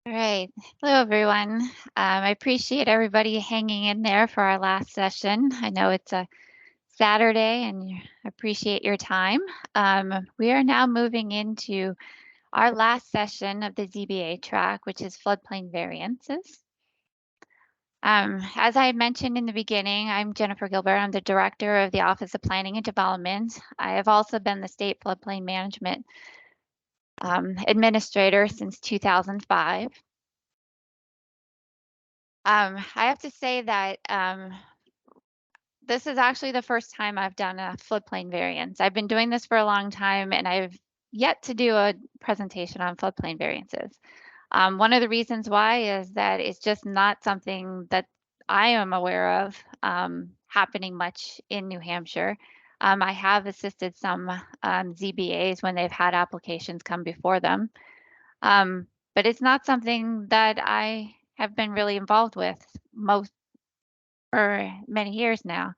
All right. Hello, everyone. I appreciate everybody hanging in there for our last session. I know it's a Saturday and I appreciate your time. We are now moving into our last session of the ZBA track, which is floodplain variances. As I mentioned in the beginning, I'm Jennifer Gilbert. I'm the Director of the Office of Planning and Development. I have also been the State Floodplain Management Administrator since 2005. I have to say that this is actually the first time I've done a floodplain variance. I've been doing this for a long time and I've yet to do a presentation on floodplain variances. One of the reasons why is that it's just not something that I am aware of happening much in New Hampshire. I have assisted some ZBAs when they've had applications come before them, but it's not something that I have been really involved with most for many years now.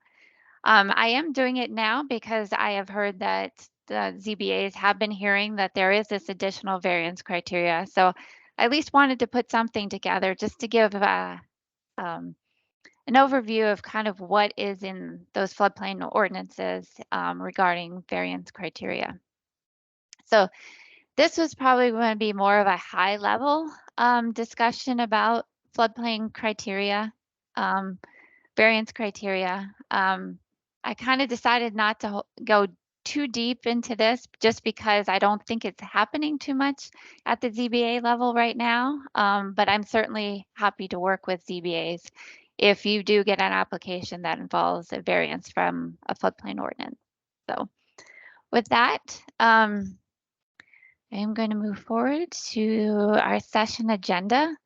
I am doing it now because I have heard that the ZBAs have been hearing that there is this additional variance criteria. So I at least wanted to put something together just to give an overview of kind of what is in those floodplain ordinances regarding variance criteria. So this was probably going to be more of a high level discussion about floodplain criteria, variance criteria. I kind of decided not to go too deep into this just because I don't think it's happening too much at the ZBA level right now. But I'm certainly happy to work with ZBAs if you do get an application that involves a variance from a floodplain ordinance. So with that, I'm going to move forward to our session agenda.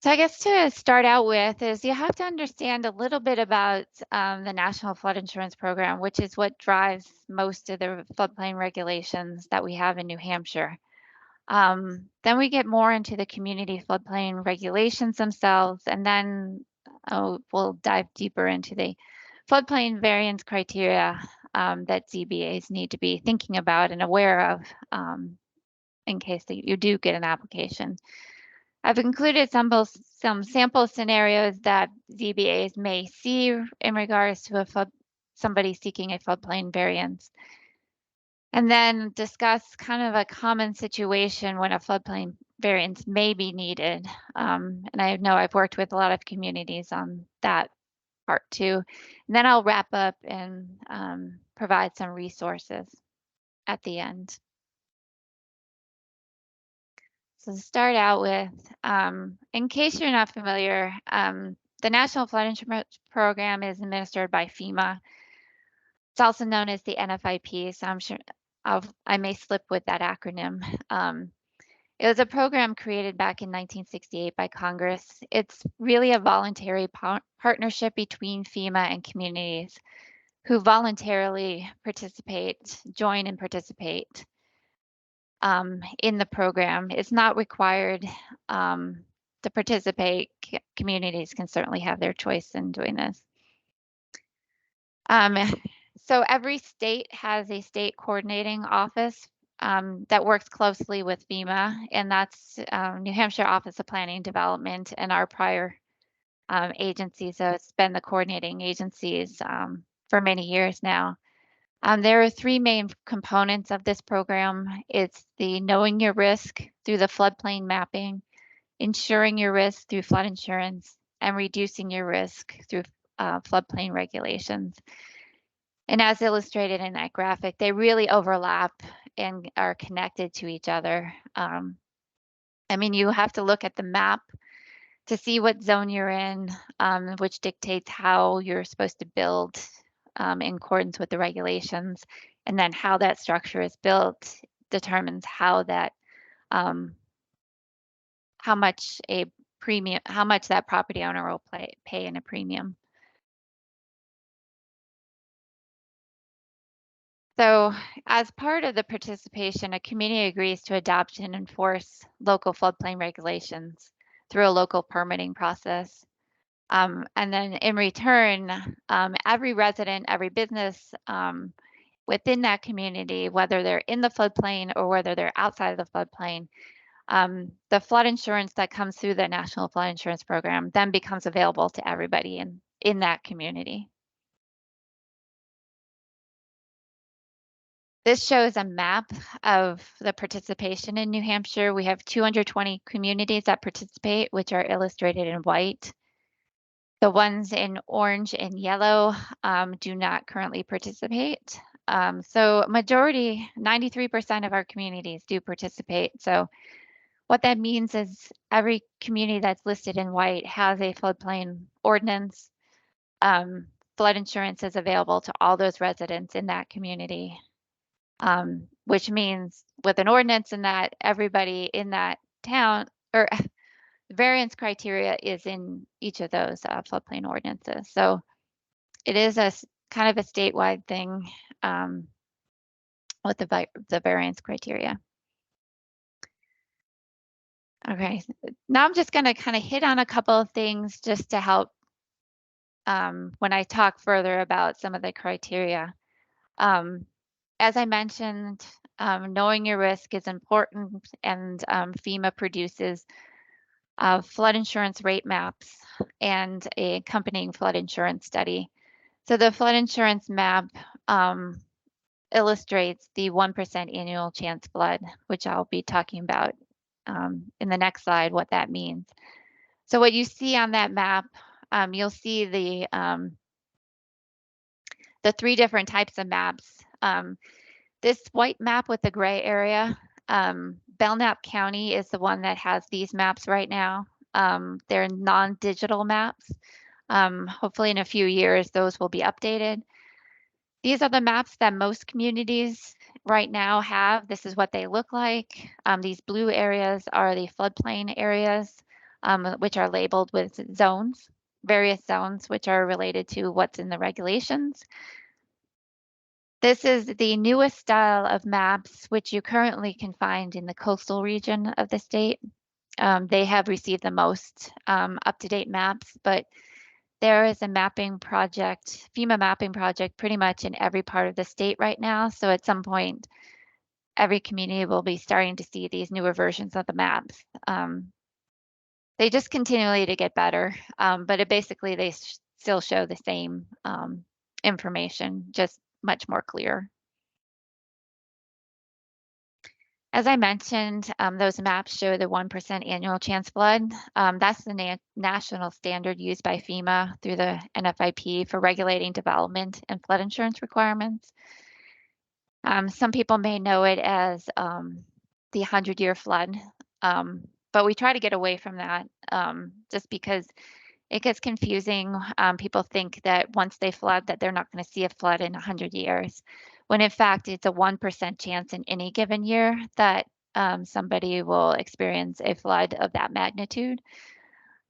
So I guess to start out with is you have to understand a little bit about the National Flood Insurance Program, which is what drives most of the floodplain regulations that we have in New Hampshire. Then we get more into the community floodplain regulations themselves, and then we'll dive deeper into the floodplain variance criteria that ZBAs need to be thinking about and aware of in case that you do get an application. I've included some sample scenarios that ZBAs may see in regards to somebody seeking a floodplain variance. And then discuss kind of a common situation when a floodplain variance may be needed. And I know I've worked with a lot of communities on that part too. And then I'll wrap up and provide some resources at the end. So to start out with, in case you're not familiar, the National Flood Insurance Program is administered by FEMA. It's also known as the NFIP, so I'm sure I may slip with that acronym. It was a program created back in 1968 by Congress. It's really a voluntary partnership between FEMA and communities who voluntarily join and participate in the program. It's not required to participate. Communities can certainly have their choice in doing this. So every state has a state coordinating office that works closely with FEMA, and that's New Hampshire Office of Planning and Development and our prior agencies. So it's been the coordinating agencies for many years now. There are three main components of this program. It's the knowing your risk through the floodplain mapping, ensuring your risk through flood insurance, and reducing your risk through floodplain regulations. And as illustrated in that graphic, they really overlap and are connected to each other. I mean, you have to look at the map to see what zone you're in, which dictates how you're supposed to build in accordance with the regulations. And then how that structure is built determines how that how much that property owner will pay in a premium. So as part of the participation, a community agrees to adopt and enforce local floodplain regulations through a local permitting process. And then in return, every resident, every business within that community, whether they're in the floodplain or whether they're outside of the floodplain, The flood insurance that comes through the National Flood Insurance Program then becomes available to everybody in that community. This shows a map of the participation in New Hampshire. We have 220 communities that participate, which are illustrated in white. The ones in orange and yellow do not currently participate. So majority, 93% of our communities do participate. So what that means is every community that's listed in white has a floodplain ordinance. Flood insurance is available to all those residents in that community, which means with an ordinance in that, everybody in that town or variance criteria is in each of those floodplain ordinances. So it is a kind of a statewide thing with the variance criteria. Okay, now I'm just going to kind of hit on a couple of things just to help when I talk further about some of the criteria. As I mentioned, knowing your risk is important, and FEMA produces flood insurance rate maps and a accompanying flood insurance study. So the flood insurance map illustrates the 1% annual chance flood, which I'll be talking about in the next slide, what that means. So what you see on that map, you'll see the 3 different types of maps. This white map with the gray area, Belknap County is the one that has these maps right now. They're non-digital maps. Hopefully in a few years, those will be updated. These are the maps that most communities right now have. This is what they look like. These blue areas are the floodplain areas, which are labeled with zones, various zones, which are related to what's in the regulations. This is the newest style of maps, which you currently can find in the coastal region of the state. They have received the most up-to-date maps, but there is a mapping project, FEMA mapping project, pretty much in every part of the state right now. So at some point, every community will be starting to see these newer versions of the maps. They just continually to get better, but basically they still show the same information, just much more clear. As I mentioned, those maps show the 1% annual chance flood. That's the national standard used by FEMA through the NFIP for regulating development and flood insurance requirements. Some people may know it as the 100-year flood, but we try to get away from that just because it gets confusing. People think that once they flood that they're not going to see a flood in 100 years, when in fact it's a 1% chance in any given year that somebody will experience a flood of that magnitude.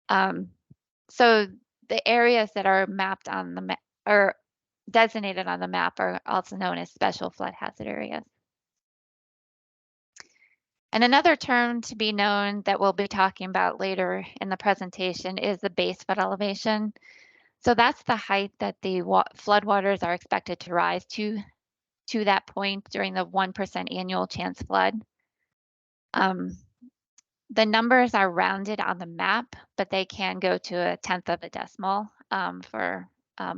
So the areas that are mapped on the map or designated on the map are also known as special flood hazard areas. And another term to be known that we'll be talking about later in the presentation is the base flood elevation. So that's the height that the floodwaters are expected to rise to that point during the 1% annual chance flood. The numbers are rounded on the map, but they can go to 1/10 of a decimal for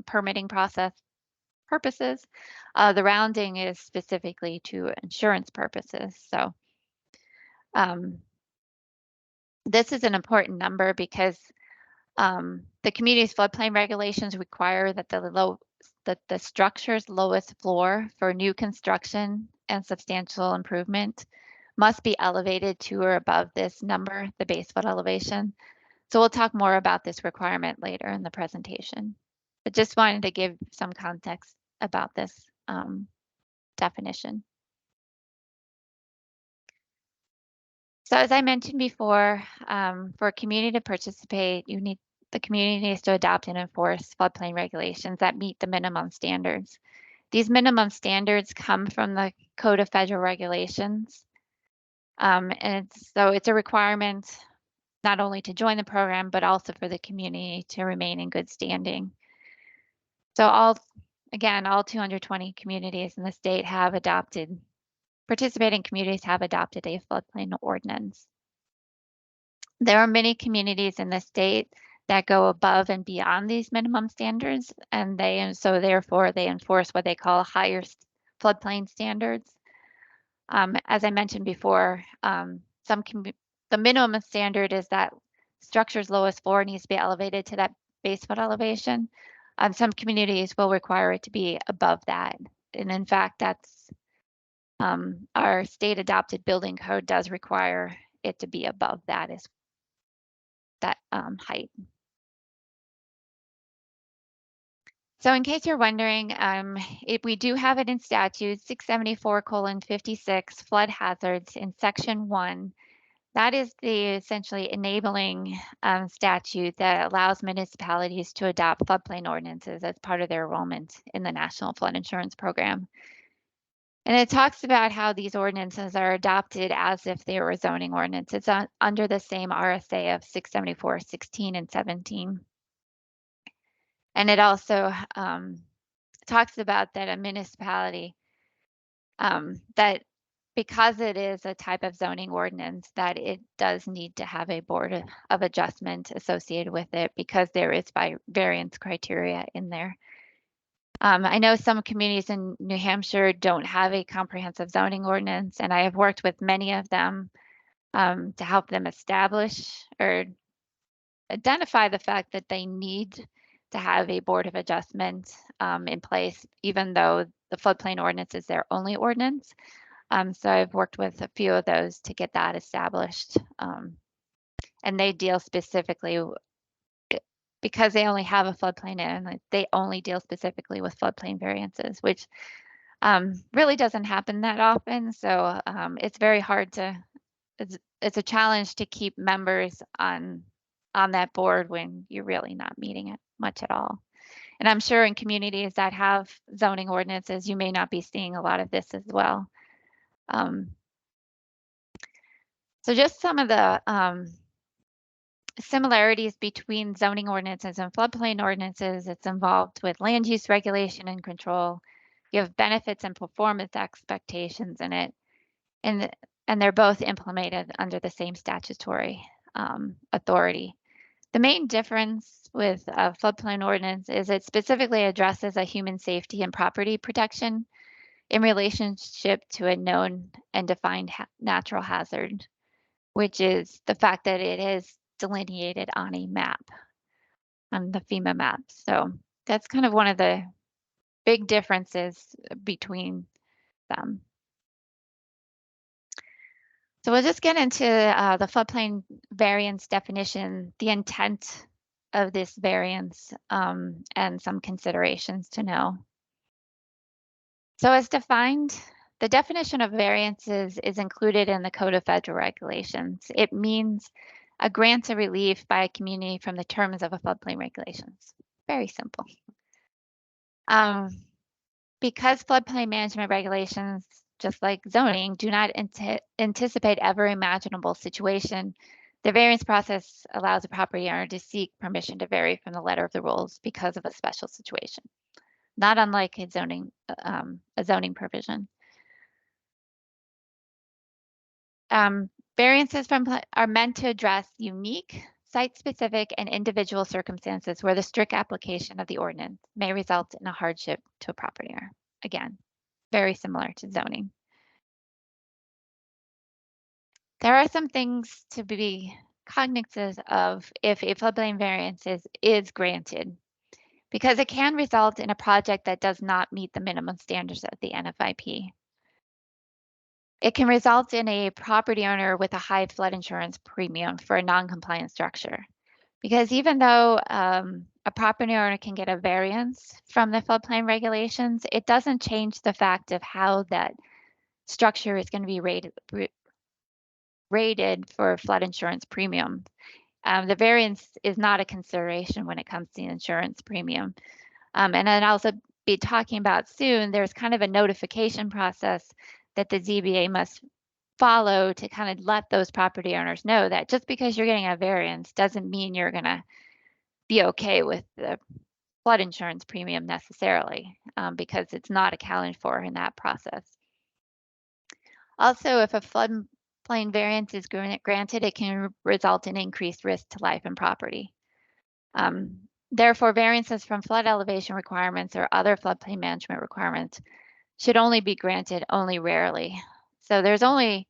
permitting process purposes. The rounding is specifically to insurance purposes. So this is an important number because the community's floodplain regulations require that the structure's lowest floor for new construction and substantial improvement must be elevated to or above this number, the base flood elevation. So we'll talk more about this requirement later in the presentation. But just wanted to give some context about this definition. So as I mentioned before, for a community to participate, the community needs to adopt and enforce floodplain regulations that meet the minimum standards. These minimum standards come from the Code of Federal Regulations. And so it's a requirement not only to join the program, but also for the community to remain in good standing. So all 220 communities in the state have adopted, participating communities have adopted a floodplain ordinance. There are many communities in the state that go above and beyond these minimum standards, and so therefore they enforce what they call higher floodplain standards. As I mentioned before, the minimum standard is that structure's lowest floor needs to be elevated to that base flood elevation. Some communities will require it to be above that. And in fact, our state adopted building code does require it to be above that height. So in case you're wondering, we do have it in statute 674:56 flood hazards in section 1. That is the essentially enabling statute that allows municipalities to adopt floodplain ordinances as part of their enrollment in the National Flood Insurance Program. And it talks about how these ordinances are adopted as if they were a zoning ordinance. It's under the same RSA of 674:16 and 17. And it also talks about that a municipality, that because it is a type of zoning ordinance, that it does need to have a board of adjustment associated with it because there is variance criteria in there. I know some communities in New Hampshire don't have a comprehensive zoning ordinance, and I have worked with many of them to help them establish or identify the fact that they need to have a board of adjustment in place, even though the floodplain ordinance is their only ordinance. So I've worked with a few of those to get that established. And they deal specifically, because they only have a floodplain and they only deal specifically with floodplain variances, which really doesn't happen that often. So it's very hard it's a challenge to keep members on that board when you're really not meeting it much at all. And I'm sure in communities that have zoning ordinances, you may not be seeing a lot of this as well. So just some of the similarities between zoning ordinances and floodplain ordinances. It's involved with land use regulation and control. You have benefits and performance expectations in it, and they're both implemented under the same statutory authority. The main difference with a floodplain ordinance is it specifically addresses a human safety and property protection in relationship to a known and defined natural hazard, which is the fact that it is delineated on a map, on the FEMA map. So that's kind of one of the big differences between them. So we'll just get into the floodplain variance definition, the intent of this variance, and some considerations to know. So as defined, the definition of variances is included in the Code of Federal Regulations. It means a grant of relief by a community from the terms of a floodplain regulations. Very simple. Because floodplain management regulations, just like zoning, do not anticipate every imaginable situation, the variance process allows a property owner to seek permission to vary from the letter of the rules because of a special situation, not unlike a zoning provision. Variances are meant to address unique, site-specific, and individual circumstances where the strict application of the ordinance may result in a hardship to a property owner. Again, very similar to zoning. There are some things to be cognizant of if a floodplain variance is granted, because it can result in a project that does not meet the minimum standards of the NFIP. It can result in a property owner with a high flood insurance premium for a non-compliant structure. Because even though a property owner can get a variance from the floodplain regulations, it doesn't change the fact of how that structure is going to be rated for flood insurance premium. The variance is not a consideration when it comes to the insurance premium. And then I'll also be talking about soon, there's kind of a notification process that the ZBA must follow to kind of let those property owners know that just because you're getting a variance doesn't mean you're going to be okay with the flood insurance premium necessarily, because it's not accounted for in that process. Also, if a flood floodplain variance is granted, it can result in increased risk to life and property. Therefore, variances from flood elevation requirements or other floodplain management requirements should only be granted only rarely. So there's only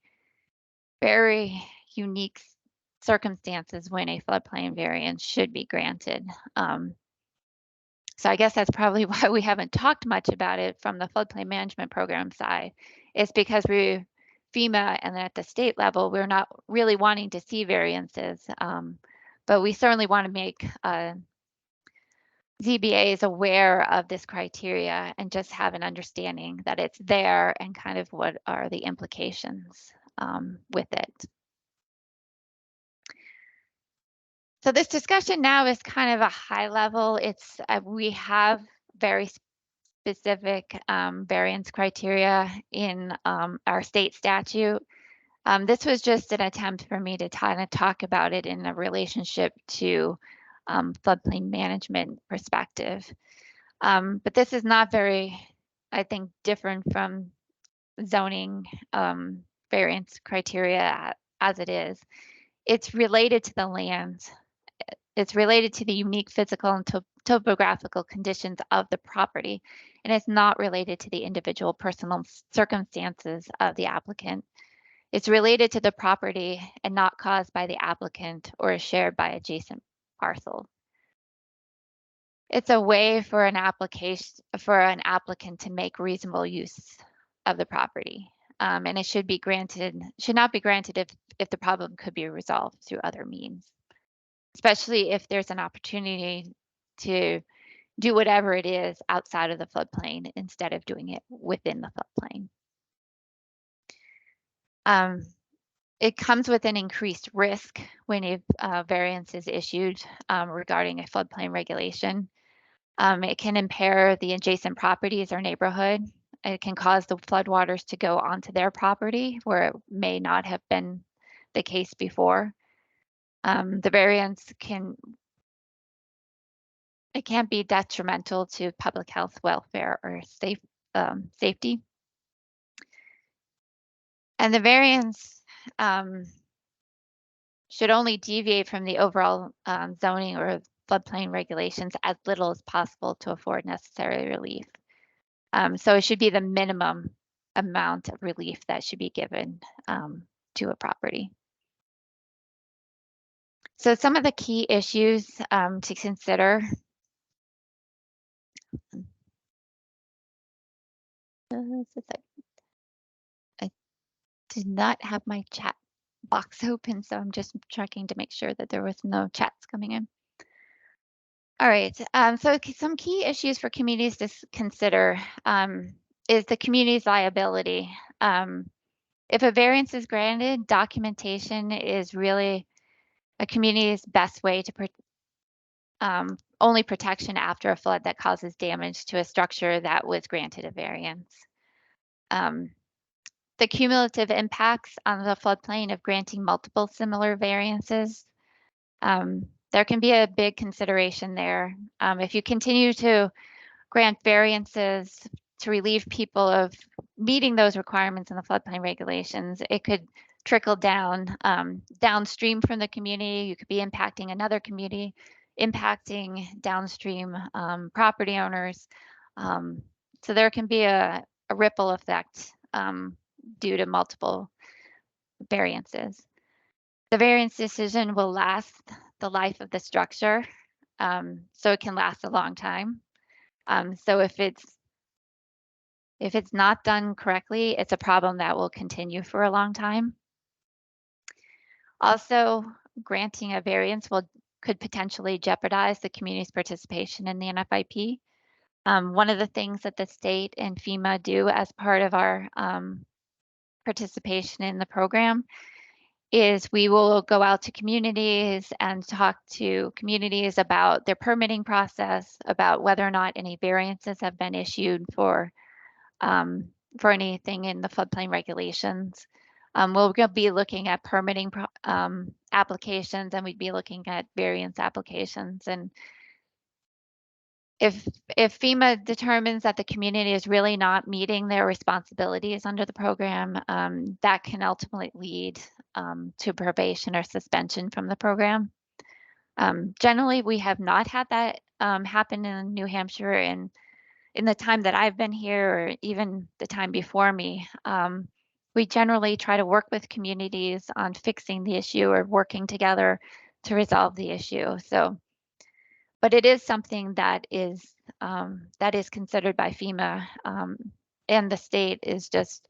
very unique circumstances when a floodplain variance should be granted. So I guess that's probably why we haven't talked much about it from the floodplain management program side. It's because FEMA and at the state level, we're not really wanting to see variances, but we certainly want to make ZBAs aware of this criteria and just have an understanding that it's there and kind of what are the implications with it. So this discussion now is kind of a high level. It's we have very specific variance criteria in our state statute. This was just an attempt for me to kind of talk about it in a relationship to floodplain management perspective. But this is not very, I think, different from zoning variance criteria as it is. It's related to the land. It's related to the unique physical and topographical conditions of the property, and it's not related to the individual personal circumstances of the applicant. It's related to the property and not caused by the applicant or is shared by adjacent parcels. It's a way for an applicant to make reasonable use of the property. And it should not be granted if the problem could be resolved through other means, especially if there's an opportunity to do whatever it is outside of the floodplain instead of doing it within the floodplain. It comes with an increased risk when a variance is issued regarding a floodplain regulation. It can impair the adjacent properties or neighborhood. It can cause the floodwaters to go onto their property where it may not have been the case before. The variance can be detrimental to public health, welfare, or safety. And the variance should only deviate from the overall zoning or floodplain regulations as little as possible to afford necessary relief. So it should be the minimum amount of relief that should be given to a property. So some of the key issues to consider. I did not have my chat box open, so I'm just checking to make sure that there was no chats coming in. All right, so some key issues for communities to consider is the community's liability. If a variance is granted, documentation is really a community's best way to only protection after a flood that causes damage to a structure that was granted a variance. The cumulative impacts on the floodplain of granting multiple similar variances. There can be a big consideration there. If you continue to grant variances to relieve people of meeting those requirements in the floodplain regulations, it could trickle down downstream from the community. You could be impacting another community, impacting downstream property owners. So there can be a ripple effect due to multiple variances. The variance decision will last the life of the structure, so it can last a long time. So if it's not done correctly, it's a problem that will continue for a long time. Also, granting a variance could potentially jeopardize the community's participation in the NFIP. One of the things that the state and FEMA do as part of our participation in the program is we will go out to communities and talk to communities about their permitting process, about whether or not any variances have been issued for anything in the floodplain regulations. We'll be looking at permitting applications, and we'd be looking at variance applications. And If FEMA determines that the community is really not meeting their responsibilities under the program, that can ultimately lead to probation or suspension from the program. Generally, we have not had that happen in New Hampshire, and in the time that I've been here, or even the time before me, we generally try to work with communities on fixing the issue or working together to resolve the issue. So, but it is something that is considered by FEMA, and the state is just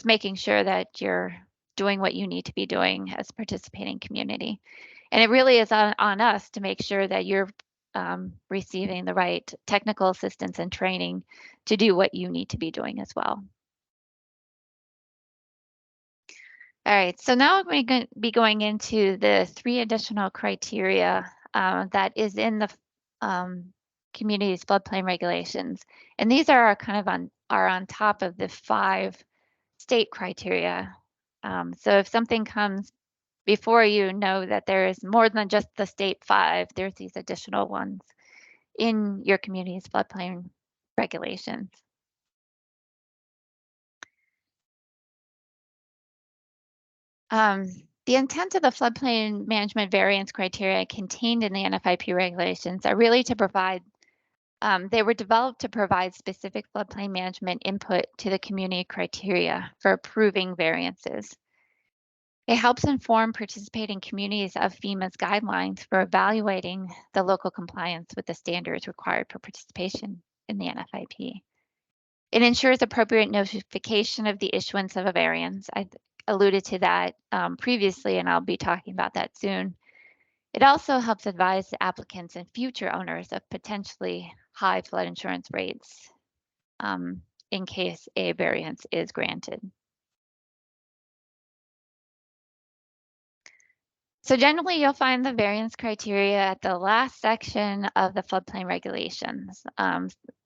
making sure that you're doing what you need to be doing as a participating community. And it really is on us to make sure that you're receiving the right technical assistance and training to do what you need to be doing as well. All right, so now I'm going to be going into the 3 additional criteria that is in the community's floodplain regulations. And these are kind of on top of the 5 state criteria. So if something comes before you, know that there is more than just the state 5, there's these additional ones in your community's floodplain regulations. The intent of the floodplain management variance criteria contained in the NFIP regulations are really to provide, they were developed to provide specific floodplain management input to the community criteria for approving variances. It helps inform participating communities of FEMA's guidelines for evaluating the local compliance with the standards required for participation in the NFIP. It ensures appropriate notification of the issuance of a variance. I alluded to that previously, and I'll be talking about that soon. It also helps advise the applicants and future owners of potentially high flood insurance rates in case a variance is granted. So generally, you'll find the variance criteria at the last section of the floodplain regulations.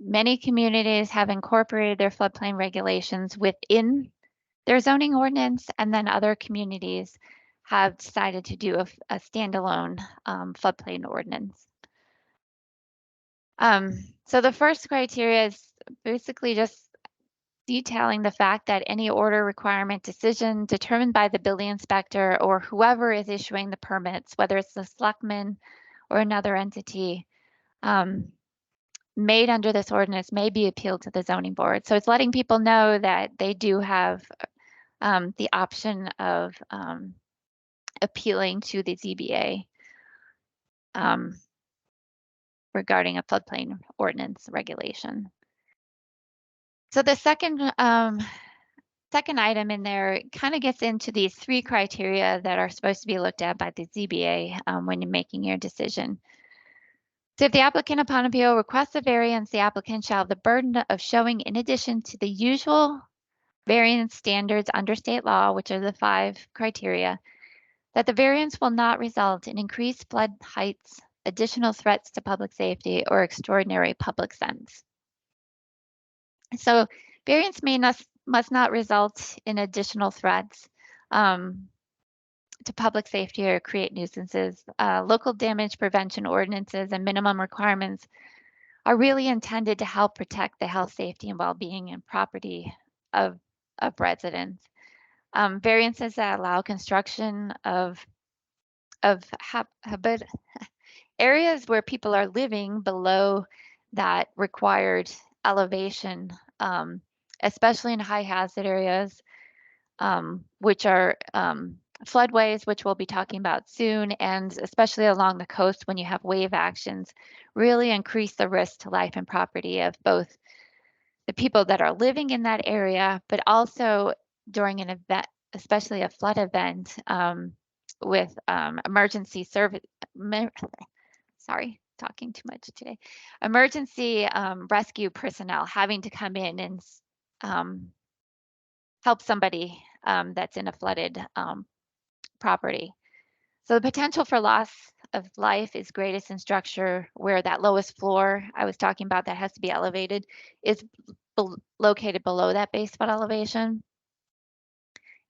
Many communities have incorporated their floodplain regulations within their zoning ordinance, and then other communities have decided to do a standalone floodplain ordinance. So the first criteria is basically just detailing the fact that any order requirement decision determined by the building inspector or whoever is issuing the permits, whether it's the selectman or another entity, made under this ordinance may be appealed to the zoning board. So it's letting people know that they do have the option of appealing to the ZBA regarding a floodplain ordinance regulation. So the second item in there kind of gets into these 3 criteria that are supposed to be looked at by the ZBA when you're making your decision. So if the applicant upon appeal requests a variance, the applicant shall have the burden of showing, in addition to the usual variance standards under state law, which are the 5 criteria, that the variance will not result in increased flood heights, additional threats to public safety, or extraordinary public sense. So variance must not result in additional threats to public safety or create nuisances. Local damage prevention ordinances and minimum requirements are really intended to help protect the health, safety, and well-being and property of residents. Variances that allow construction of areas where people are living below that required elevation, especially in high hazard areas, which are floodways, which we'll be talking about soon, and especially along the coast when you have wave actions, really increase the risk to life and property of both the people that are living in that area, but also during an event, especially a flood event, with emergency service, sorry, talking too much today, emergency rescue personnel having to come in and help somebody that's in a flooded property. So the potential for loss of life is greatest in structure where that lowest floor I was talking about that has to be elevated is located below that base flood elevation.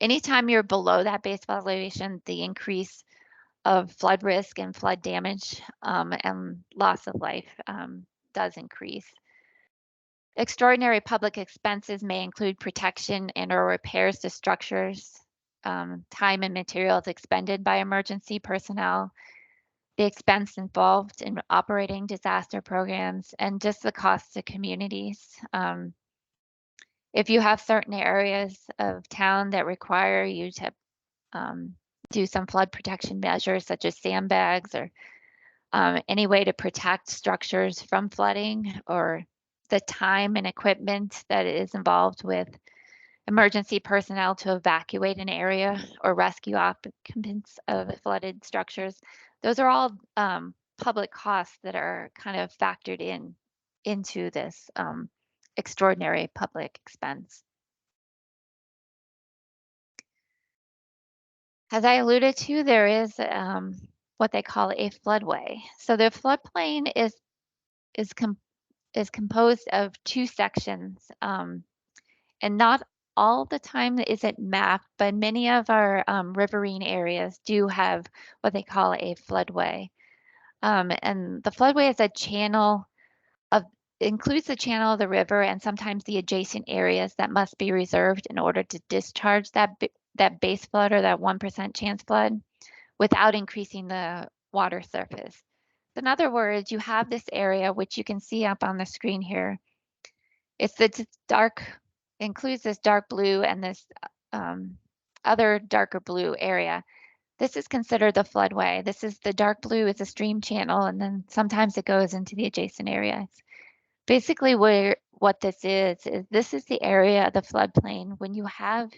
Anytime you're below that base flood elevation, the increase of flood risk and flood damage and loss of life does increase. Extraordinary public expenses may include protection and/or repairs to structures, time and materials expended by emergency personnel, the expense involved in operating disaster programs, and just the cost to communities. If you have certain areas of town that require you to do some flood protection measures, such as sandbags or any way to protect structures from flooding, or the time and equipment that is involved with emergency personnel to evacuate an area or rescue occupants of flooded structures. Those are all public costs that are kind of factored into this extraordinary public expense. As I alluded to, there is what they call a floodway. So the floodplain is composed of two sections, and not all the time is it mapped, but many of our riverine areas do have what they call a floodway. And the floodway is a channel includes the channel of the river and sometimes the adjacent areas that must be reserved in order to discharge that base flood or that 1% chance flood without increasing the water surface. In other words, you have this area, which you can see up on the screen here. It's the includes this dark blue and this other darker blue area. This is considered the floodway. This is the dark blue is a stream channel, and then sometimes it goes into the adjacent areas. Basically, what this is this is the area of the floodplain when you have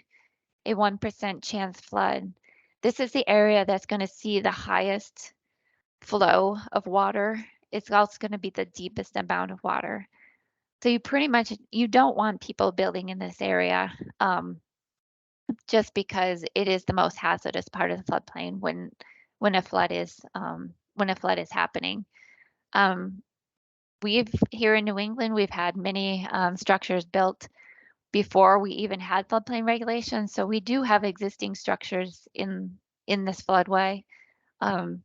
a 1% chance flood. This is the area that's going to see the highest flow of water. It's also going to be the deepest amount of water. So you don't want people building in this area, just because it is the most hazardous part of the floodplain when a flood is happening. Here in New England, we've had many structures built before we even had floodplain regulations. So we do have existing structures in this floodway. And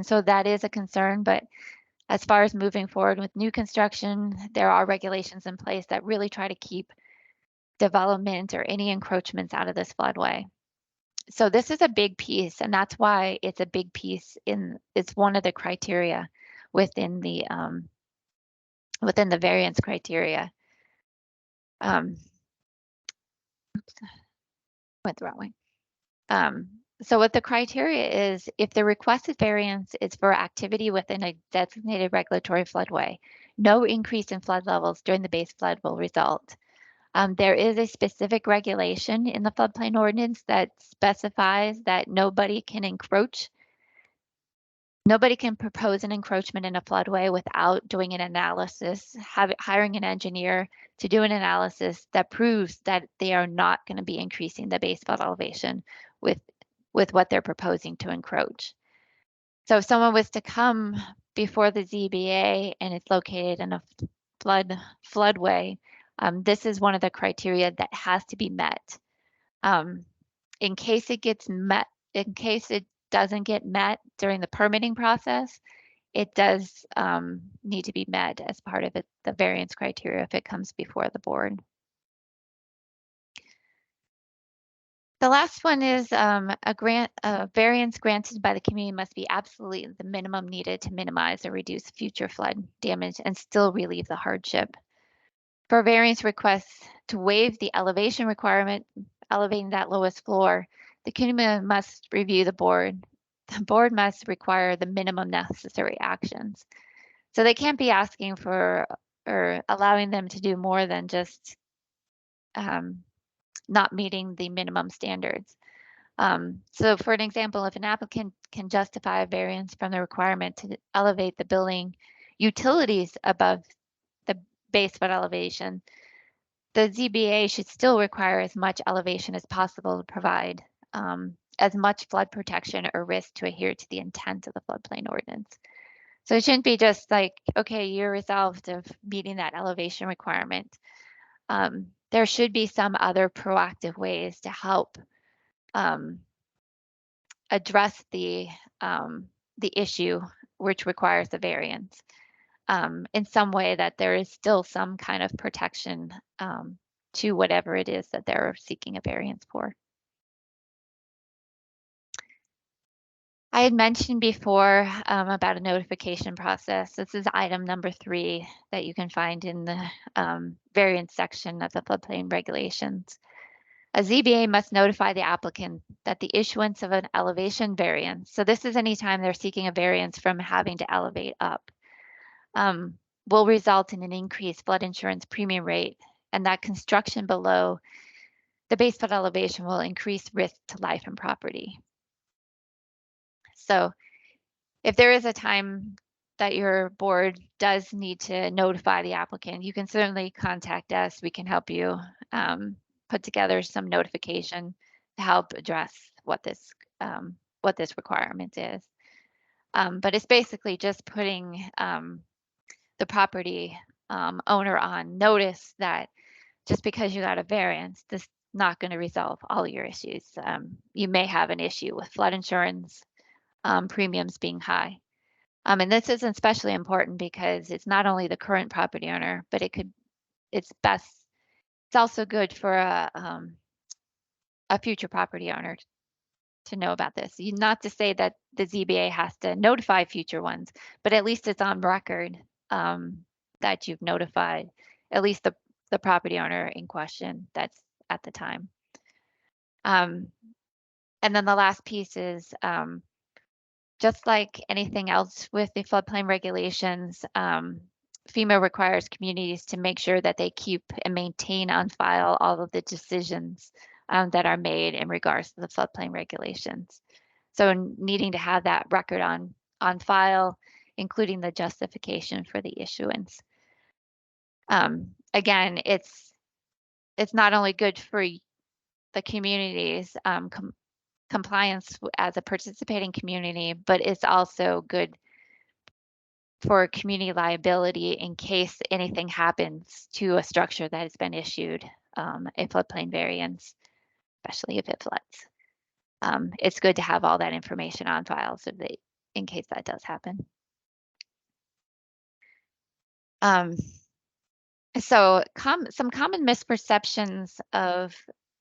so that is a concern, but as far as moving forward with new construction, there are regulations in place that really try to keep development or any encroachments out of this floodway. So this is a big piece, and that's why it's a big piece it's one of the criteria within the variance criteria. Oops, went the wrong way. So what the criteria is, if the requested variance is for activity within a designated regulatory floodway, no increase in flood levels during the base flood will result. There is a specific regulation in the floodplain ordinance that specifies that nobody can propose an encroachment in a floodway without doing an analysis, hiring an engineer to do an analysis that proves that they are not going to be increasing the base flood elevation with what they're proposing to encroach. So if someone was to come before the ZBA and it's located in a floodway, this is one of the criteria that has to be met. In case it doesn't get met during the permitting process, it does need to be met as part of the variance criteria if it comes before the board. The last one is a variance granted by the community must be absolutely the minimum needed to minimize or reduce future flood damage and still relieve the hardship. For variance requests to waive the elevation requirement, elevating that lowest floor, the community must review the board. The board must require the minimum necessary actions. So they can't be asking for or allowing them to do more than just not meeting the minimum standards. So for an example, if an applicant can justify a variance from the requirement to elevate the building utilities above the base flood elevation, the ZBA should still require as much elevation as possible to provide as much flood protection or risk to adhere to the intent of the floodplain ordinance. So it shouldn't be just like, okay, you're resolved of meeting that elevation requirement. There should be some other proactive ways to help address the issue which requires the variance. in some way that there is still some kind of protection to whatever it is that they're seeking a variance for. I had mentioned before about a notification process. This is item number 3 that you can find in the variance section of the floodplain regulations. A ZBA must notify the applicant that the issuance of an elevation variance, so this is anytime they're seeking a variance from having to elevate up, will result in an increased flood insurance premium rate, and that construction below the base flood elevation will increase risk to life and property. So if there is a time that your board does need to notify the applicant, you can certainly contact us. We can help you put together some notification to help address what this requirement is. But it's basically just putting the property owner on notice that just because you got a variance, this is not going to resolve all your issues. You may have an issue with flood insurance premiums being high. And this is especially important because it's not only the current property owner, but it's also good for a future property owner to know about this. Not to say that the ZBA has to notify future ones, but at least it's on record that you've notified at least the property owner in question that's at the time. And then the last piece is just like anything else with the floodplain regulations, FEMA requires communities to make sure that they keep and maintain on file all of the decisions that are made in regards to the floodplain regulations. So needing to have that record on file, including the justification for the issuance. Again, it's not only good for the communities, compliance as a participating community, but it's also good for community liability in case anything happens to a structure that has been issued a floodplain variance, especially if it floods. It's good to have all that information on file so that in case that does happen. So some common misperceptions of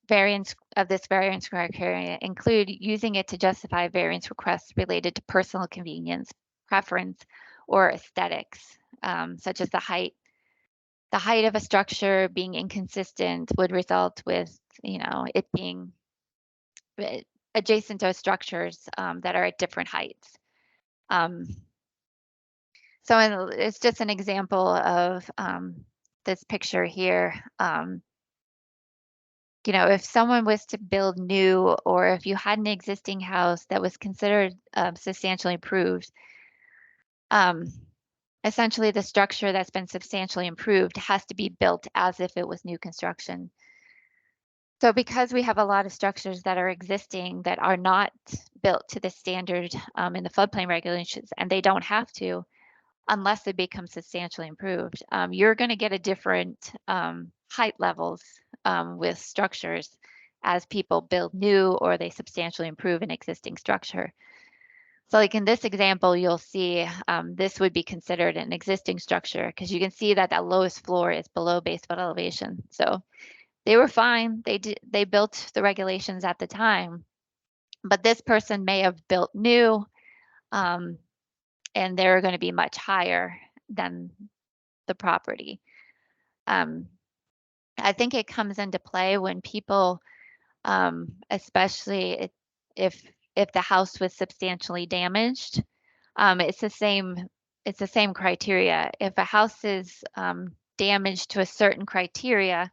this variance criteria include using it to justify variance requests related to personal convenience, preference, or aesthetics, such as the height of a structure being inconsistent would result with, it being adjacent to structures that are at different heights. So it's just an example of this picture here. If someone was to build new, or if you had an existing house that was considered substantially improved, essentially the structure that's been substantially improved has to be built as if it was new construction. So because we have a lot of structures that are existing that are not built to the standard in the floodplain regulations, and they don't have to, unless they become substantially improved, you're going to get a different height levels with structures as people build new or they substantially improve an existing structure. So like in this example, you'll see this would be considered an existing structure because you can see that that lowest floor is below base flood elevation. So they were fine. They built the regulations at the time, but this person may have built new and they're going to be much higher than the property. I think it comes into play when people, especially if the house was substantially damaged, it's the same criteria. If a house is damaged to a certain criteria,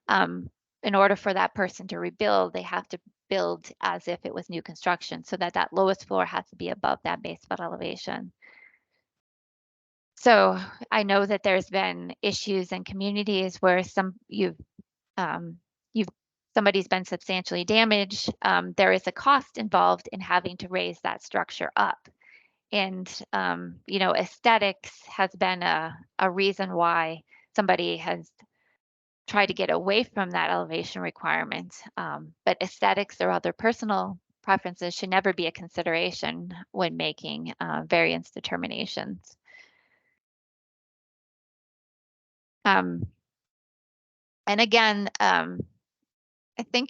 in order for that person to rebuild, they have to build as if it was new construction, so that lowest floor has to be above that base flood elevation. So I know that there's been issues in communities where somebody's been substantially damaged. There is a cost involved in having to raise that structure up. And, aesthetics has been a reason why somebody has tried to get away from that elevation requirement. But aesthetics or other personal preferences should never be a consideration when making variance determinations. And again, I think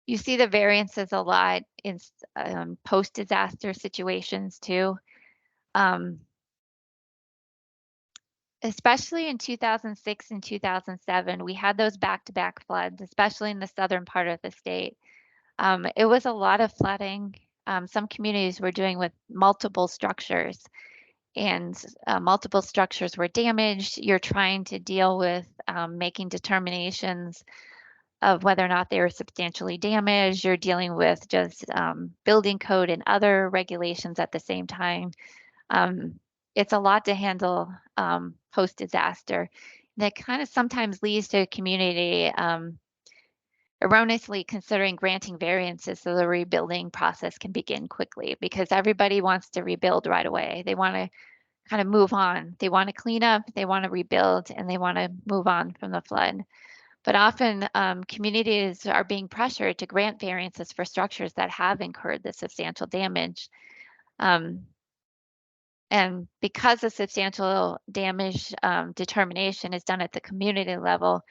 you see the variances a lot in post-disaster situations too. Especially in 2006 and 2007, we had those back-to-back floods, especially in the southern part of the state. It was a lot of flooding. Some communities were doing with multiple structures, and multiple structures were damaged. You're trying to deal with making determinations of whether or not they were substantially damaged. You're dealing with just building code and other regulations at the same time. It's a lot to handle post-disaster. That kind of sometimes leads to a community erroneously considering granting variances so the rebuilding process can begin quickly because everybody wants to rebuild right away. They want to kind of move on. They want to clean up, they want to rebuild, and they want to move on from the flood. But often communities are being pressured to grant variances for structures that have incurred the substantial damage. And because the substantial damage determination is done at the community level,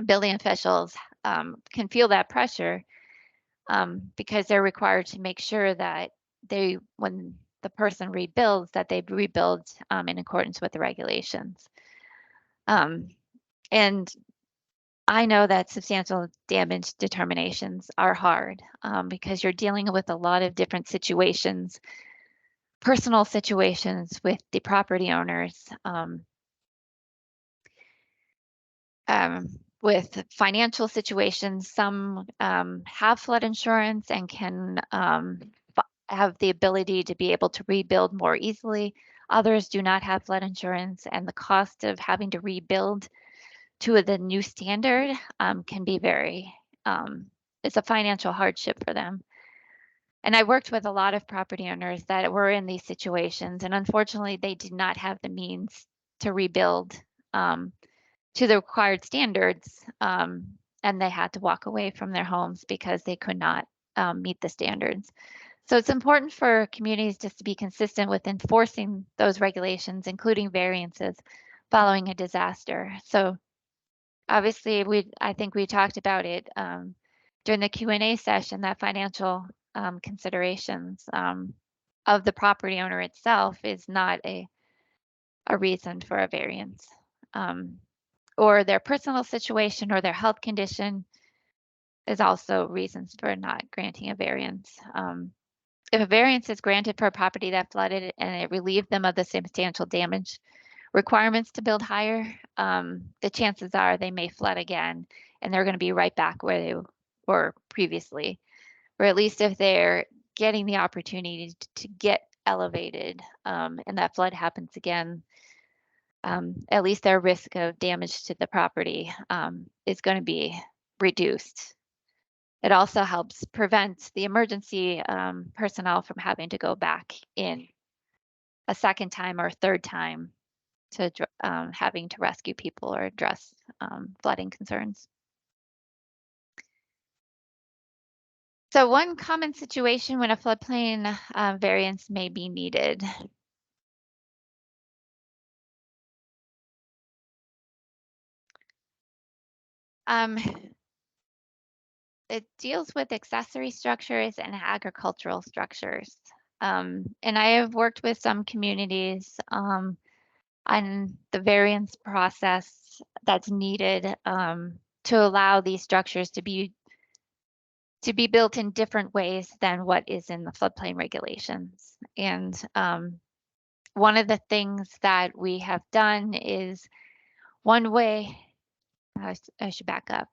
building officials can feel that pressure because they're required to make sure that when the person rebuilds, that they rebuild in accordance with the regulations. And I know that substantial damage determinations are hard because you're dealing with a lot of different situations, personal situations with the property owners, with financial situations. Some have flood insurance and can have the ability to be able to rebuild more easily. Others do not have flood insurance, and the cost of having to rebuild to the new standard can be it's a financial hardship for them. And I worked with a lot of property owners that were in these situations, and unfortunately, they did not have the means to rebuild to the required standards, and they had to walk away from their homes because they could not meet the standards. So it's important for communities just to be consistent with enforcing those regulations, including variances following a disaster. So obviously, I think we talked about it during the Q&A session, that financial considerations of the property owner itself is not a reason for a variance. Or their personal situation or their health condition is also reasons for not granting a variance. If a variance is granted for a property that flooded and it relieved them of the substantial damage requirements to build higher, the chances are they may flood again and they're going to be right back where they were previously. Or at least if they're getting the opportunity to get elevated and that flood happens again, at least their risk of damage to the property is going to be reduced. It also helps prevent the emergency personnel from having to go back in a second time or third time to having to rescue people or address flooding concerns. So one common situation when a floodplain variance may be needed. It deals with accessory structures and agricultural structures. And I have worked with some communities on the variance process that's needed to allow these structures to be built in different ways than what is in the floodplain regulations. And one of the things that we have done is one way, I should back up.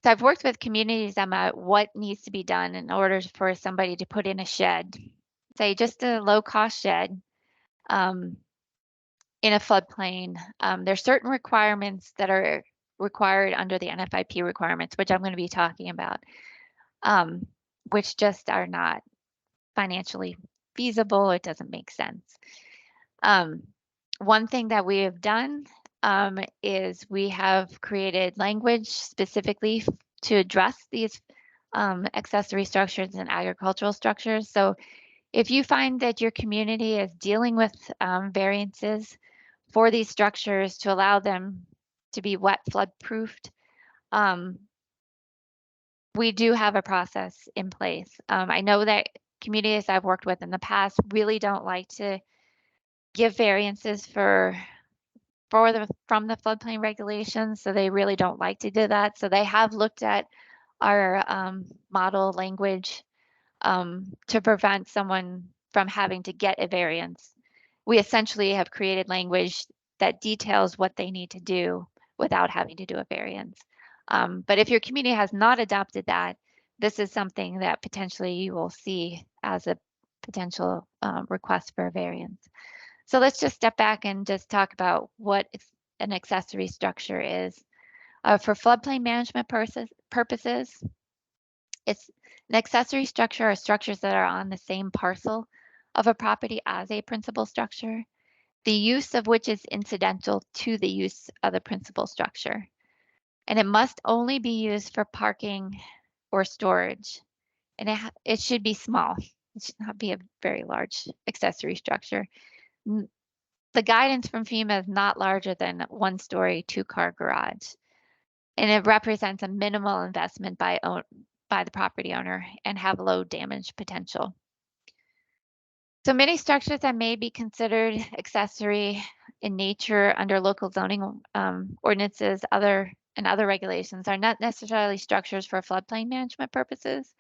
So I've worked with communities about what needs to be done in order for somebody to put in a shed, say just a low cost shed in a floodplain. There's certain requirements that are required under the NFIP requirements, which I'm going to be talking about, which just are not financially feasible. It doesn't make sense. One thing that we have done is we have created language specifically to address these accessory structures and agricultural structures. So if you find that your community is dealing with variances for these structures to allow them to be wet flood proofed, we do have a process in place. I know that communities I've worked with in the past really don't like to give variances from the floodplain regulations, so they really don't like to do that. So they have looked at our model language to prevent someone from having to get a variance. We essentially have created language that details what they need to do without having to do a variance. But if your community has not adopted that, this is something that potentially you will see as a potential request for a variance. So let's just step back and just talk about what an accessory structure is. For floodplain management purposes, it's an accessory structure are structures that are on the same parcel of a property as a principal structure, the use of which is incidental to the use of the principal structure. And it must only be used for parking or storage. And it should be small. It should not be a very large accessory structure. The guidance from FEMA is not larger than 1-story, 2-car garage. And it represents a minimal investment by the property owner and have low damage potential. So many structures that may be considered accessory in nature under local zoning ordinances and other regulations are not necessarily structures for floodplain management purposes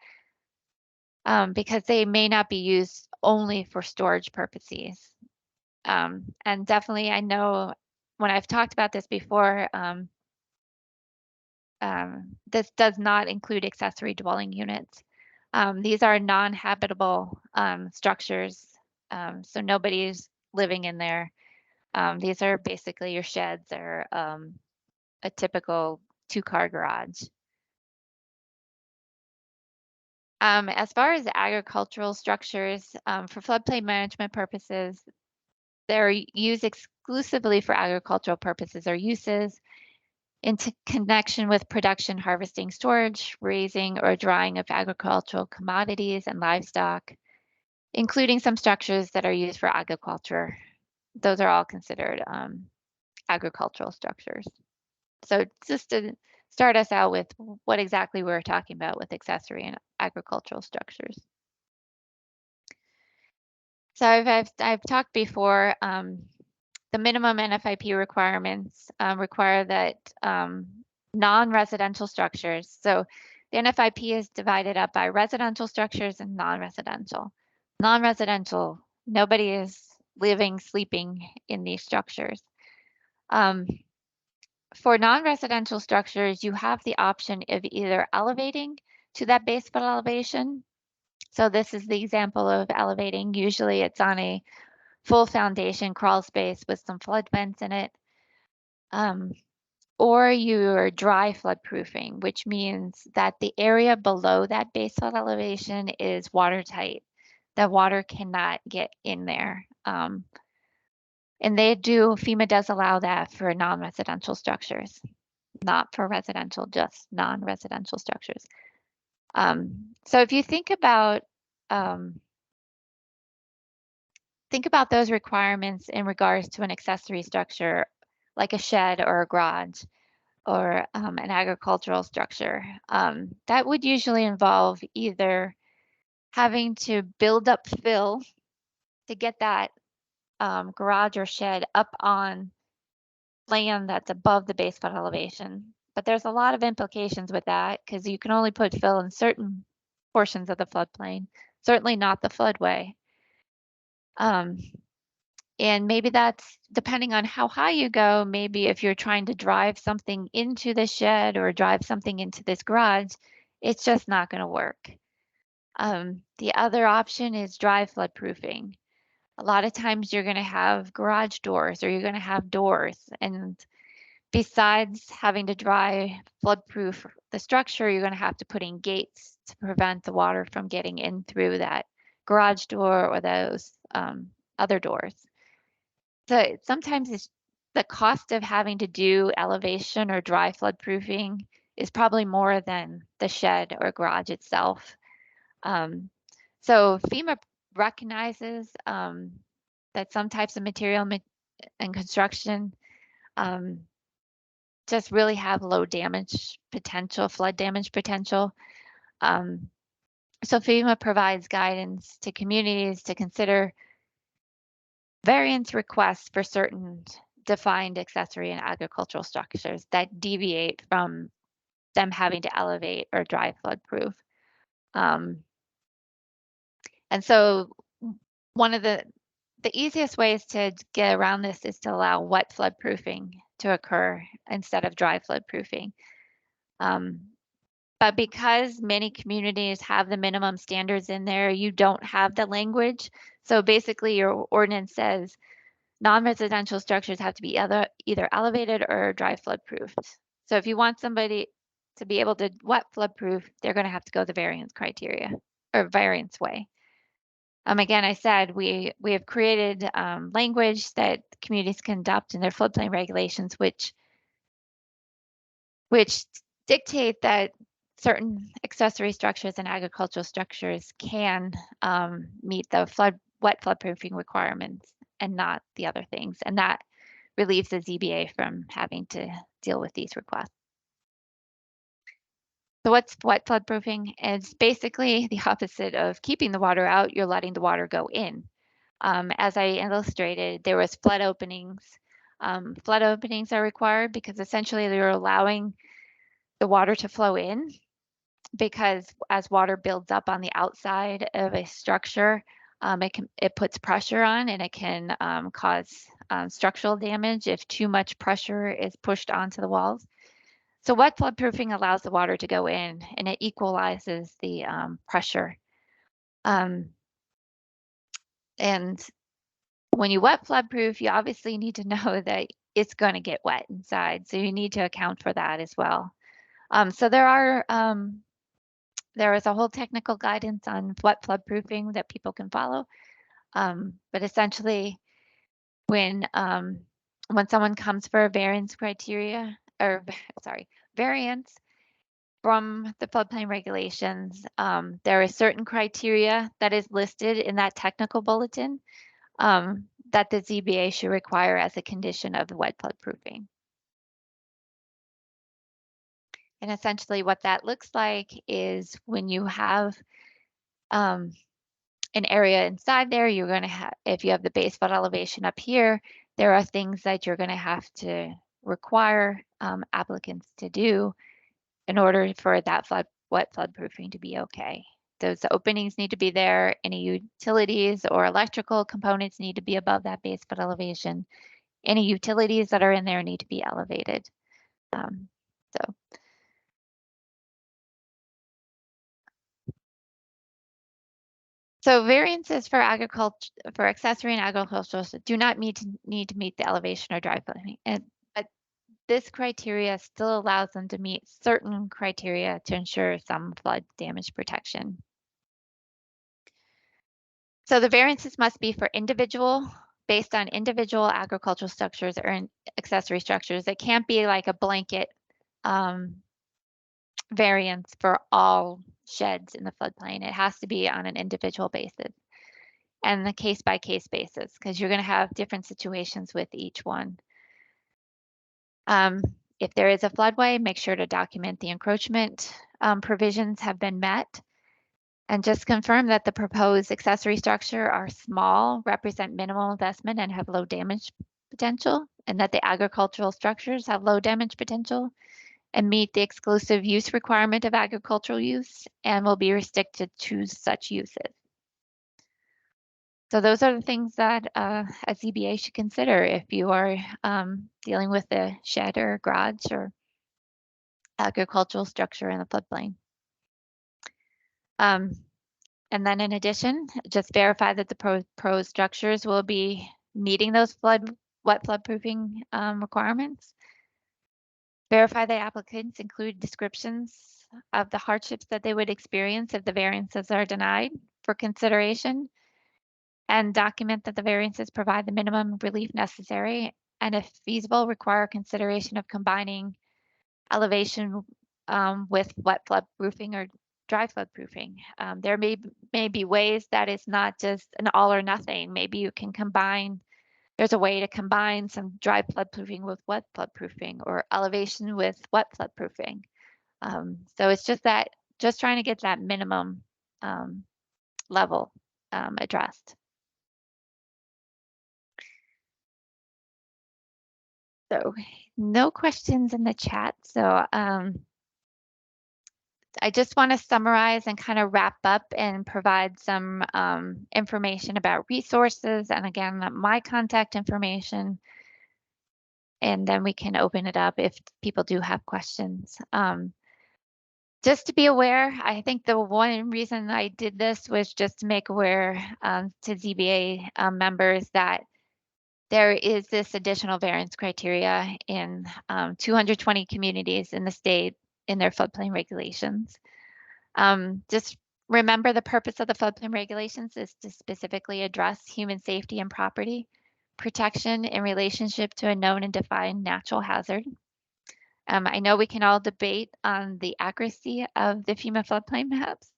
because they may not be used only for storage purposes. And definitely, I know when I've talked about this before, this does not include accessory dwelling units. These are non-habitable structures, so nobody's living in there. These are basically your sheds or a typical 2-car garage. As far as agricultural structures, for floodplain management purposes, they're used exclusively for agricultural purposes or uses into connection with production, harvesting, storage, raising, or drying of agricultural commodities and livestock, including some structures that are used for agriculture. Those are all considered agricultural structures. So just to start us out with what exactly we're talking about with accessory and agricultural structures. So I've talked before, the minimum NFIP requirements require that non-residential structures, so the NFIP is divided up by residential structures and non-residential. Non-residential, nobody is living, sleeping in these structures. For non-residential structures, you have the option of either elevating to that base flood elevation. So this is the example of elevating. Usually it's on a full foundation crawl space with some flood vents in it. Or you're dry flood proofing, which means that the area below that base flood elevation is watertight. The water cannot get in there. And FEMA does allow that for non-residential structures, not for residential, just non-residential structures. So if you think about those requirements in regards to an accessory structure, like a shed or a garage or an agricultural structure, that would usually involve either having to build up fill to get that garage or shed up on land that's above the base flood elevation. But there's a lot of implications with that because you can only put fill in certain portions of the floodplain, certainly not the floodway. And maybe that's depending on how high you go. Maybe if you're trying to drive something into the shed or drive something into this garage, it's just not going to work. The other option is dry flood proofing. A lot of times you're going to have garage doors or you're going to have doors. And besides having to dry flood proof the structure, you're going to have to put in gates to prevent the water from getting in through that garage door or those other doors. So sometimes it's the cost of having to do elevation or dry flood proofing is probably more than the shed or garage itself. So FEMA recognizes that some types of and construction just really have low damage potential, flood damage potential. So FEMA provides guidance to communities to consider variance requests for certain defined accessory and agricultural structures that deviate from them having to elevate or dry floodproof. And so one of the easiest ways to get around this is to allow wet floodproofing to occur instead of dry floodproofing. But because many communities have the minimum standards in there, you don't have the language. So basically your ordinance says non-residential structures have to be either elevated or dry floodproofed. So if you want somebody to be able to wet floodproof, they're going to have to go the variance criteria or variance way. Again, I said we have created language that communities can adopt in their floodplain regulations, which dictate that certain accessory structures and agricultural structures can meet the wet floodproofing requirements and not the other things. And that relieves the ZBA from having to deal with these requests. So what's wet floodproofing? It's basically the opposite of keeping the water out. You're letting the water go in. As I illustrated, there was flood openings. Flood openings are required because essentially they're allowing the water to flow in, because as water builds up on the outside of a structure, it puts pressure on, and it can cause structural damage if too much pressure is pushed onto the walls. So wet floodproofing allows the water to go in, and it equalizes the pressure. And when you wet floodproof, you obviously need to know that it's going to get wet inside. So you need to account for that as well. So there is a whole technical guidance on wet floodproofing that people can follow. But essentially, when someone comes for a variance criteria, or sorry, variance from the floodplain regulations, there is certain criteria that is listed in that technical bulletin that the ZBA should require as a condition of the wet floodproofing. And essentially what that looks like is when you have an area inside there, you're going to have, if you have the base flood elevation up here, there are things that you're going to have to require applicants to do in order for that wet floodproofing to be okay. Those openings need to be there. Any utilities or electrical components need to be above that base flood elevation. Any utilities that are in there need to be elevated. So variances for agriculture, for accessory and agricultural, do not need to meet the elevation or dry flooding, but this criteria still allows them to meet certain criteria to ensure some flood damage protection. So the variances must be for based on individual agricultural structures or accessory structures. It can't be like a blanket variance for all sheds in the floodplain. It has to be on an individual basis and the case-by-case basis, because you're going to have different situations with each one. If there is a floodway, make sure to document the encroachment provisions have been met, and just confirm that the proposed accessory structure are small, represent minimal investment, and have low damage potential, and that the agricultural structures have low damage potential and meet the exclusive use requirement of agricultural use and will be restricted to such uses. So those are the things that a ZBA should consider if you are dealing with a shed or garage or agricultural structure in the floodplain. And then in addition, just verify that the proposed structures will be meeting those wet floodproofing requirements. Verify the applicants include descriptions of the hardships that they would experience if the variances are denied for consideration, and document that the variances provide the minimum relief necessary, and if feasible, require consideration of combining elevation with wet floodproofing or dry floodproofing. There may be ways that it's not just an all or nothing. Maybe you can combine there's a way to combine some dry floodproofing with wet floodproofing or elevation with wet floodproofing. So it's just trying to get that minimum level addressed. So no questions in the chat. So I just want to summarize and kind of wrap up and provide some information about resources and again, my contact information. And then we can open it up if people do have questions. Just to be aware, I think the one reason I did this was just to make aware to ZBA members that there is this additional variance criteria in 220 communities in the state in their floodplain regulations. Just remember the purpose of the floodplain regulations is to specifically address human safety and property protection in relationship to a known and defined natural hazard. I know we can all debate on the accuracy of the FEMA floodplain maps,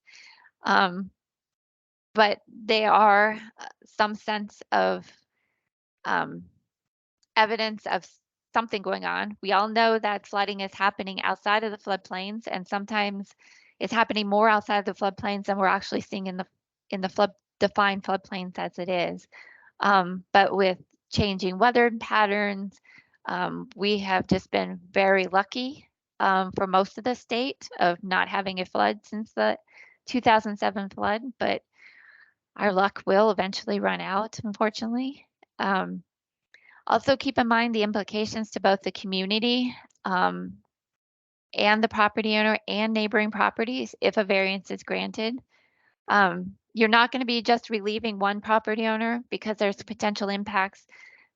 but they are some sense of evidence of something going on. We all know that flooding is happening outside of the floodplains, and sometimes it's happening more outside of the floodplains than we're actually seeing in the flood defined floodplains as it is. But with changing weather patterns, we have just been very lucky for most of the state of not having a flood since the 2007 flood, but our luck will eventually run out, unfortunately. Also keep in mind the implications to both the community and the property owner and neighboring properties if a variance is granted. You're not going to be just relieving one property owner because there's potential impacts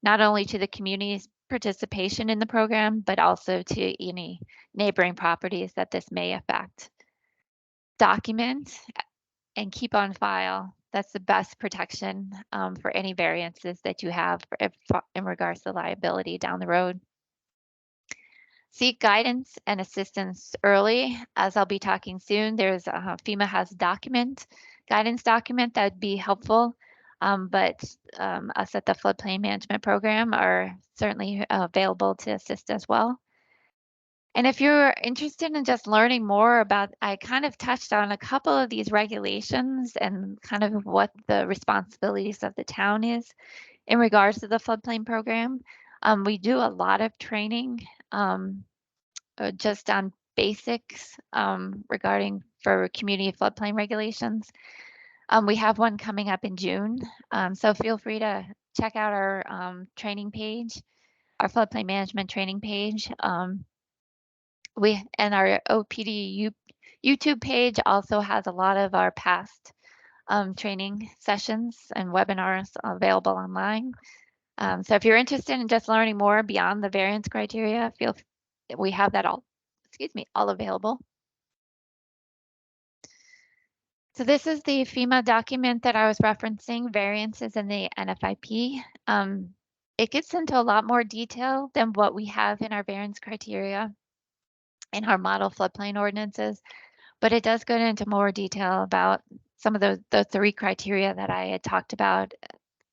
not only to the community's participation in the program, but also to any neighboring properties that this may affect. Document and keep on file. That's the best protection for any variances that you have in regards to liability down the road. Seek guidance and assistance early. As I'll be talking soon, there's FEMA has guidance document that would be helpful. But us at the Floodplain Management Program are certainly available to assist as well. And if you're interested in just learning more about, I kind of touched on a couple of these regulations and kind of what the responsibilities of the town is in regards to the floodplain program. We do a lot of training just on basics regarding for community floodplain regulations. We have one coming up in June, so feel free to check out our training page, our floodplain management training page. And our OPD YouTube page also has a lot of our past training sessions and webinars available online. So if you're interested in just learning more beyond the variance criteria, we have that all available. So this is the FEMA document that I was referencing, variances in the NFIP. It gets into a lot more detail than what we have in our variance criteria in our model floodplain ordinances, but it does go into more detail about some of the three criteria that I had talked about,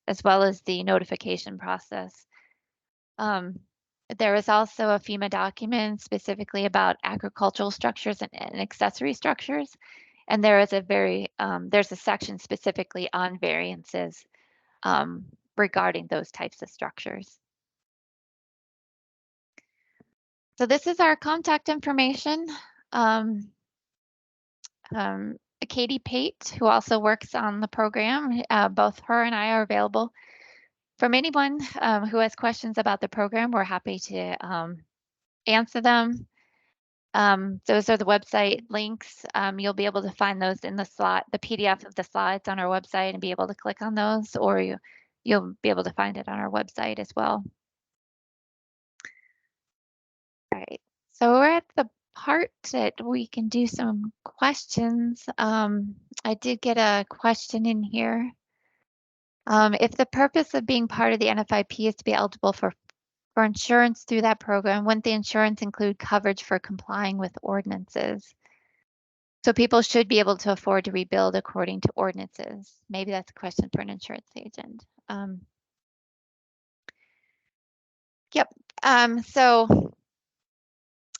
as well as the notification process. There is also a FEMA document specifically about agricultural structures and accessory structures. And there is there's a section specifically on variances regarding those types of structures. So this is our contact information. Katie Pate, who also works on the program, both her and I are available. From anyone who has questions about the program, we're happy to answer them. Those are the website links. You'll be able to find those in the PDF of the slides on our website and be able to click on those, or you'll be able to find it on our website as well. All right, so we're at the part that we can do some questions. I did get a question in here. If the purpose of being part of the NFIP is to be eligible for insurance through that program, wouldn't the insurance include coverage for complying with ordinances? So people should be able to afford to rebuild according to ordinances. Maybe that's a question for an insurance agent. Yep. So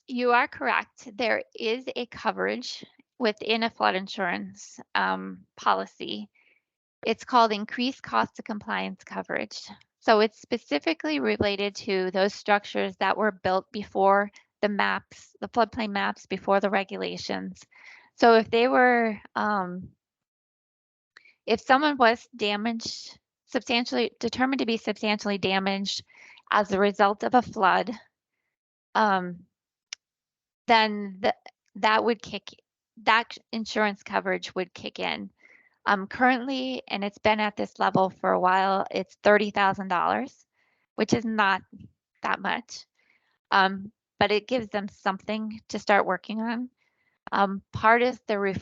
you are correct. There is a coverage within a flood insurance policy. It's called increased cost of compliance coverage. So it's specifically related to those structures that were built before the maps, the floodplain maps, before the regulations. So if they were, if someone was damaged, substantially determined to be substantially damaged as a result of a flood, then that would that insurance coverage would kick in. Currently, and it's been at this level for a while, it's $30,000, which is not that much, but it gives them something to start working on. Part is the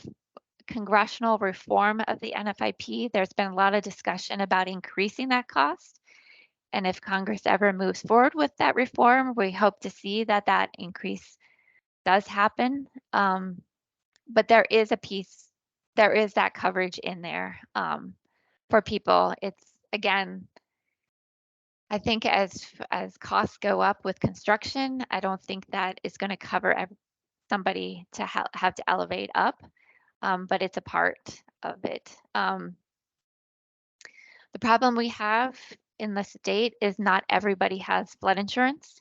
congressional reform of the NFIP. There's been a lot of discussion about increasing that cost. And if Congress ever moves forward with that reform, we hope to see that that increase does happen. But there is a piece, there is that coverage in there for people. It's, again, I think as costs go up with construction, I don't think that is going to cover somebody to have to elevate up, but it's a part of it. The problem we have in the state is not everybody has flood insurance.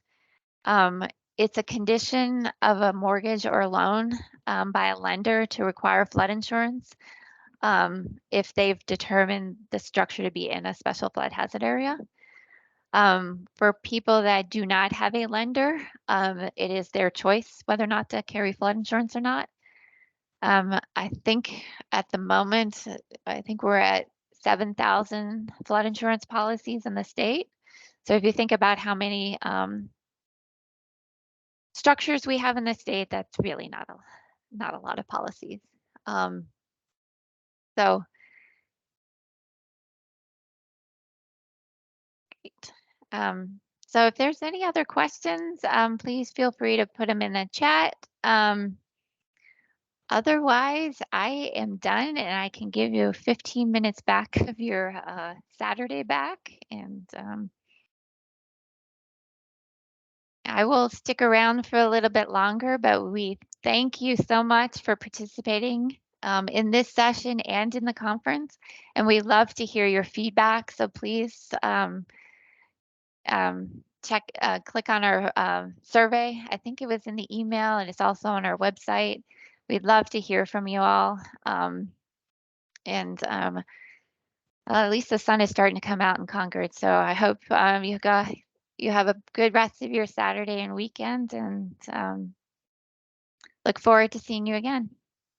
It's a condition of a mortgage or a loan by a lender to require flood insurance if they've determined the structure to be in a special flood hazard area. For people that do not have a lender, it is their choice whether or not to carry flood insurance or not. I think at the moment, I think we're at 7,000 flood insurance policies in the state. So if you think about how many structures we have in the state, that's really not a lot of policies. So great. So if there's any other questions, please feel free to put them in the chat. Otherwise, I am done and I can give you 15 minutes back of your Saturday back. And I will stick around for a little bit longer, but we thank you so much for participating in this session and in the conference. And we love to hear your feedback. So please click on our survey. I think it was in the email and it's also on our website. We'd love to hear from you all. At least the sun is starting to come out in Concord. So I hope you have a good rest of your Saturday and weekend, and look forward to seeing you again.